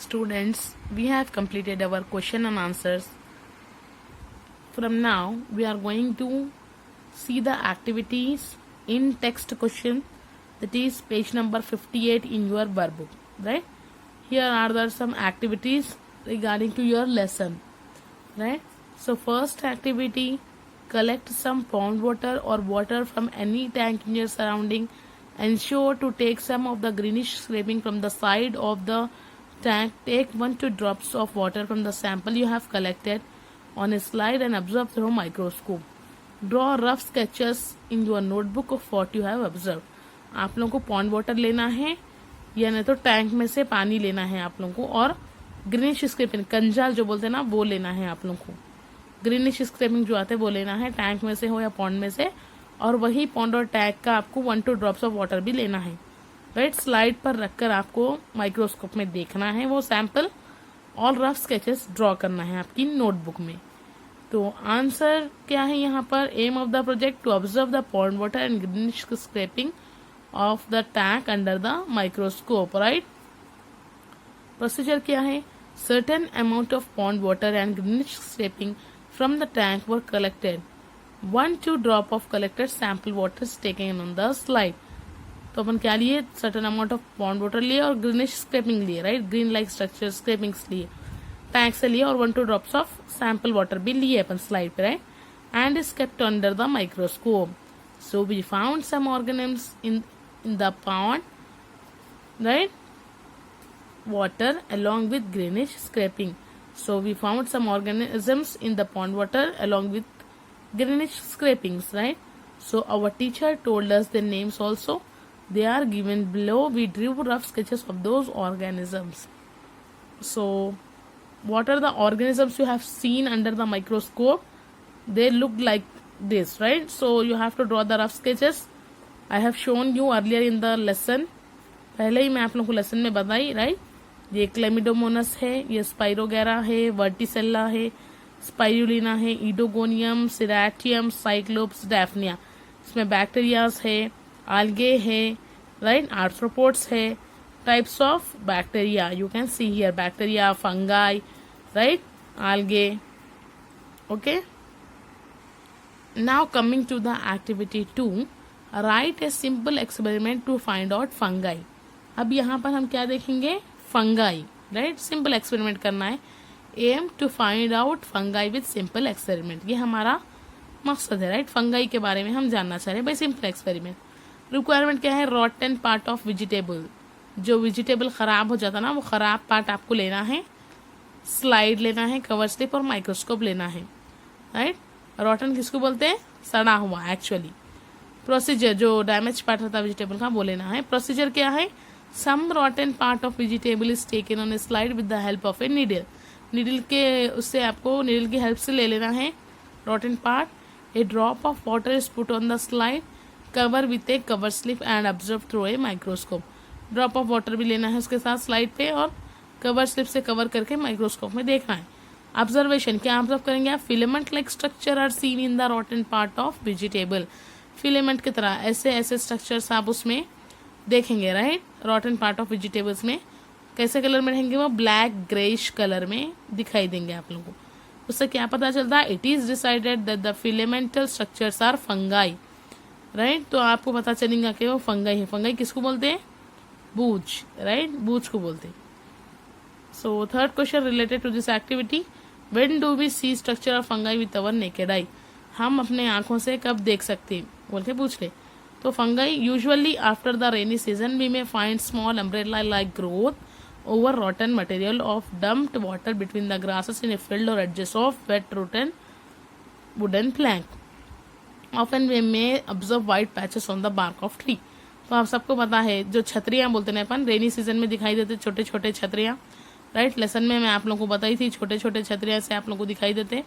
Students, we have completed our question and answers. From now, we are going to see the activities in text question, that is page number 58 in your workbook, right? Here are there some activities regarding to your lesson, right? So first activity, collect some pond water or water from any tank in your surrounding. Ensure to take some of the greenish scraping from the side of the tank. Take 1-2 drops of water from the sample you have collected on a slide and observe through microscope. Draw rough sketches in your notebook of what you have observed. आप लोगों को pond water लेना है या नहीं तो tank में से पानी लेना है आप लोगों को, और ग्रीनिश स्क्रैपिंग कंजाल जो बोलते हैं ना वो लेना है आप लोगों को. ग्रीनिश स्क्रैपिंग जो आते हैं वो लेना है, टैंक में से हो या पॉन्ड में से, और वही पॉन्ड और टैंक का आपको 1-2 ड्रॉप्स ऑफ वाटर भी लेना है. राइट, स्लाइड पर रखकर आपको माइक्रोस्कोप में देखना है वो सैंपल और रफ स्केचेस ड्रॉ करना है आपकी नोटबुक में. तो आंसर क्या है यहाँ पर? Aim of the project to observe the pond water and greenish scraping of the tank under the microscope. Right, procedure क्या है? Certain amount of pond water and greenish scraping from the tank were collected. 1-2 drop of collected sample water taken on the slide. तो अपन क्या लिए? Certain amount of pond water लिए और greenish scraping लिए. Right, green like structure scrapings लिए, tank से लिए, और 1-2 ड्रॉप्स ऑफ सैंपल वाटर भी लिए अपन स्लाइड पे. Right, and is kept under the microscope. So we found some organisms in the pond, right, water along with greenish scraping. So we found some organisms in the pond water along with greenish scrapings, right? So our teacher told us their names also. They are given below. We drew rough sketches of those organisms. So what are the organisms you have seen under the microscope? They look like this, right? So you have to draw the rough sketches. I have shown you earlier in the lesson. पहले ही मैं आप लोगों को lesson में बताई. Right, ये क्लेमिडोमोनस है, ये स्पाइरोगेरा है, वर्टिसेल्ला है, स्पाइरुलिना है, ईडोगोनियम, सिराटियम, साइक्लोप्स, डैफनिया. इसमें बैक्टीरियाज है, आल्गे है, राइट, आर्थ्रोपोड्स है. Types of bacteria you can see here, bacteria, fungi, right, algae. Okay, now coming to the activity 2, right a simple experiment to find out fungi. अब यहाँ पर हम क्या देखेंगे? फंगाई. राइट, सिंपल एक्सपेरिमेंट करना है. Aim to find out fungi with simple experiment, ये हमारा मकसद है. राइट, फंगाई के बारे में हम जानना चाह रहे हैं बाई सिंपल एक्सपेरिमेंट. रिक्वायरमेंट क्या है? रॉटन पार्ट ऑफ वेजिटेबल. जो वेजिटेबल खराब हो जाता ना, वो खराब पार्ट आपको लेना है, स्लाइड लेना है, कवर स्लिप और माइक्रोस्कोप लेना है. राइट, रॉटन किसको बोलते हैं? सड़ा हुआ एक्चुअली. प्रोसीजर, जो डैमेज पार्ट होता है वेजिटेबल का, वो लेना है. प्रोसीजर क्या है? Some rotten part of vegetable is taken on a slide with the help of a needle. Needle के उससे आपको नीडल की हेल्प से ले लेना है rotten part. A drop of water is put on the slide. Cover with a cover slip and observe through a microscope. Drop of water भी लेना है उसके साथ स्लाइड पे, और कवर स्लिप से कवर करके माइक्रोस्कोप में देखना है. ऑब्जर्वेशन क्या ऑब्जर्व करेंगे आप? Filament like structure are seen in the rotten part of vegetable. Filament की तरह ऐसे ऐसे स्ट्रक्चर्स आप उसमें देखेंगे. Right, rotten part of vegetables में कैसे कलर में रहेंगे? वो ब्लैक ग्रेइश कलर में दिखाई देंगे आप लोगों को. उससे क्या पता चलता है? It is decided that the filamental structures are fungi. Right, तो आपको पता चलेगा कि वो फंगाई है. फंगाई किसको बोलते हैं? बूच. राइट, बूच को बोलते हैं. So third question related to this activity, when do we see structure of fungi with our naked eye. हम अपने आंखों से कब देख सकते हैं बोल के पूछ ले. तो fungi usually after the rainy season we may find small umbrella like growth over rotten material of dumped water between the grasses in a field or edges of wet rotten wooden plank. Often we may observe white patches on the bark of tree. तो आप सबको पता है जो छतरियां बोलते हैं अपन, rainy season में दिखाई देते छोटे छोटे छतरियां. राइट, लेसन में मैं आप लोगों को बताई थी छोटे छोटे छतरियां से आप लोगों को दिखाई देते.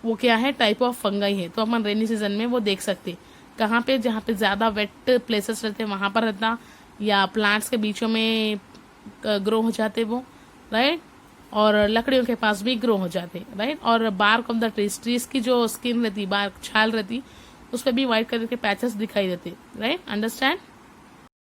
वो क्या है? टाइप ऑफ फंगाई है. तो अपन रेनी सीजन में वो देख सकते. कहाँ पे? जहाँ पे ज्यादा वेट प्लेसेस रहते हैं वहां पर रहता, या प्लांट्स के बीचों में ग्रो हो जाते वो. राइट, और लकड़ियों के पास भी ग्रो हो जाते. राइट, और bark of the trees, trees की जो स्किन रहती, बार्क छाल रहती, उस पर भी व्हाइट कलर के पैचेस दिखाई देते. Right, understand.